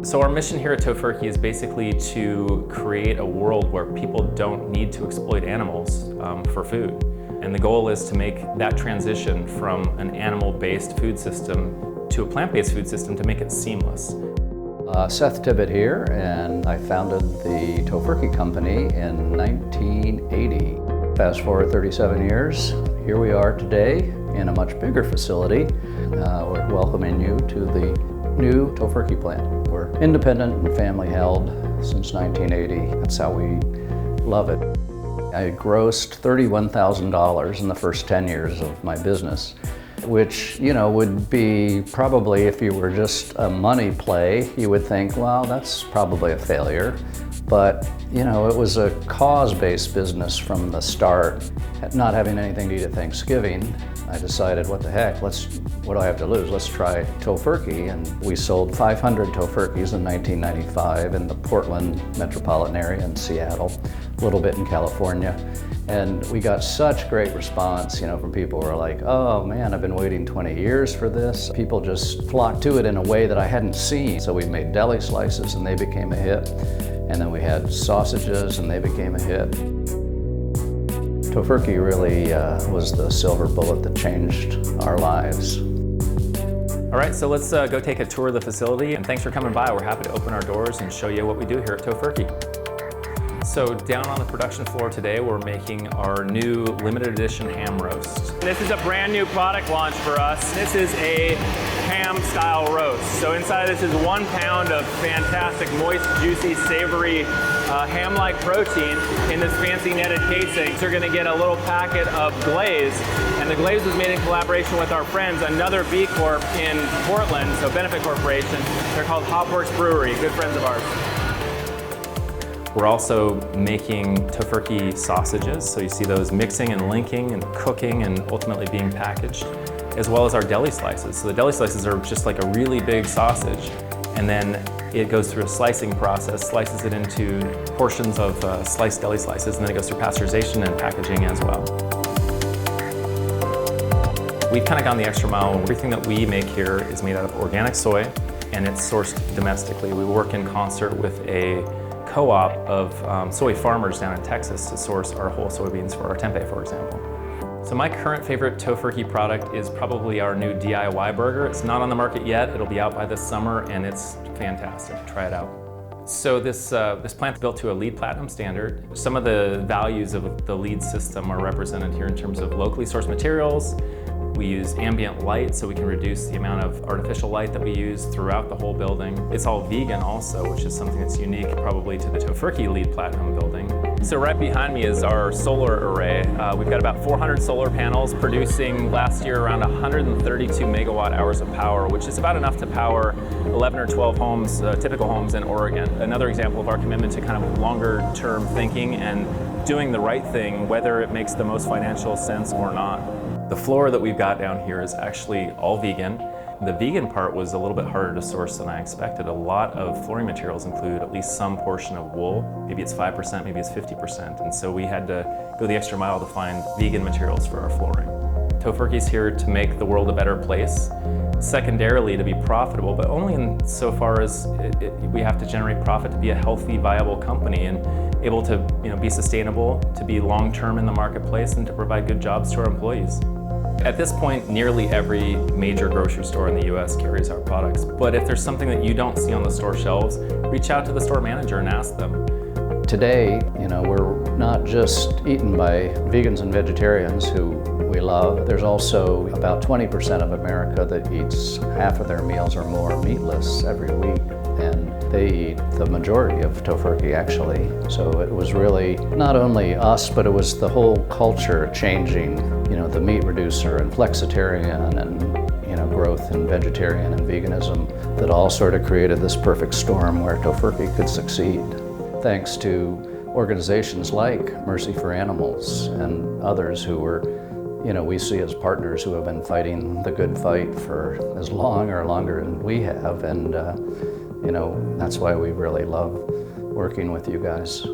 So our mission here at Tofurky is basically to create a world where people don't need to exploit animals for food. And the goal is to make that transition from an animal-based food system to a plant-based food system to make it seamless. Seth Tibbett here, and I founded the Tofurky company in 1980. Fast forward 37 years, here we are today in a much bigger facility. We're welcoming you to the new Tofurky plant. We're independent and family held since 1980. That's how we love it. I grossed $31,000 in the first 10 years of my business, which, would be probably, if you were just a money play, you would think, well, that's probably a failure. But, it was a cause-based business from the start. Not having anything to eat at Thanksgiving, I decided, what the heck, what do I have to lose? Let's try Tofurky. And we sold 500 Tofurkys in 1995 in the Portland metropolitan area in Seattle, a little bit in California. And we got such great response, from people who were like, oh man, I've been waiting 20 years for this. People just flocked to it in a way that I hadn't seen. So we made deli slices and they became a hit. And then we had sausages and they became a hit. Tofurky really was the silver bullet that changed our lives. All right, so let's go take a tour of the facility. And thanks for coming by. We're happy to open our doors and show you what we do here at Tofurky. So down on the production floor today, we're making our new limited edition ham roast. This is a brand new product launch for us. This is a ham style roast. So inside of this is 1 pound of fantastic, moist, juicy, savory ham-like protein in this fancy netted casing. So you're gonna get a little packet of glaze. And the glaze was made in collaboration with our friends, another B Corp in Portland, so Benefit Corporation. They're called Hopworks Brewery, good friends of ours. We're also making Tofurky sausages, so you see those mixing and linking and cooking and ultimately being packaged, as well as our deli slices. So the deli slices are just like a really big sausage, and then it goes through a slicing process, slices it into portions of sliced deli slices, and then it goes through pasteurization and packaging as well. We've kind of gone the extra mile. Everything that we make here is made out of organic soy, and it's sourced domestically. We work in concert with a co-op of soy farmers down in Texas to source our whole soybeans for our tempeh, for example. So my current favorite Tofurky product is probably our new DIY burger. It's not on the market yet. It'll be out by this summer, and it's fantastic. Try it out. So this plant's built to a LEED Platinum standard. Some of the values of the LEED system are represented here in terms of locally sourced materials. We use ambient light so we can reduce the amount of artificial light that we use throughout the whole building. It's all vegan also, which is something that's unique probably to the Tofurky LEED Platinum building. So right behind me is our solar array. We've got about 400 solar panels producing last year around 132 megawatt hours of power, which is about enough to power 11 or 12 homes, typical homes in Oregon. Another example of our commitment to kind of longer term thinking and doing the right thing, whether it makes the most financial sense or not. The floor that we've got down here is actually all vegan. The vegan part was a little bit harder to source than I expected. A lot of flooring materials include at least some portion of wool. Maybe it's 5%, maybe it's 50%. And so we had to go the extra mile to find vegan materials for our flooring. Tofurky's here to make the world a better place. Secondarily, to be profitable, but only in so far as we have to generate profit to be a healthy, viable company and able to be sustainable, to be long-term in the marketplace, and to provide good jobs to our employees. At this point, nearly every major grocery store in the US carries our products. But if there's something that you don't see on the store shelves, reach out to the store manager and ask them. Today, we're not just eaten by vegans and vegetarians who we love. There's also about 20% of America that eats half of their meals or more meatless every week. And they eat the majority of Tofurky, actually. So it was really not only us, but it was the whole culture changing. The meat reducer and flexitarian and growth in vegetarian and veganism that all sort of created this perfect storm where Tofurky could succeed. Thanks to organizations like Mercy for Animals and others who were, we see as partners who have been fighting the good fight for as long or longer than we have. And, that's why we really love working with you guys.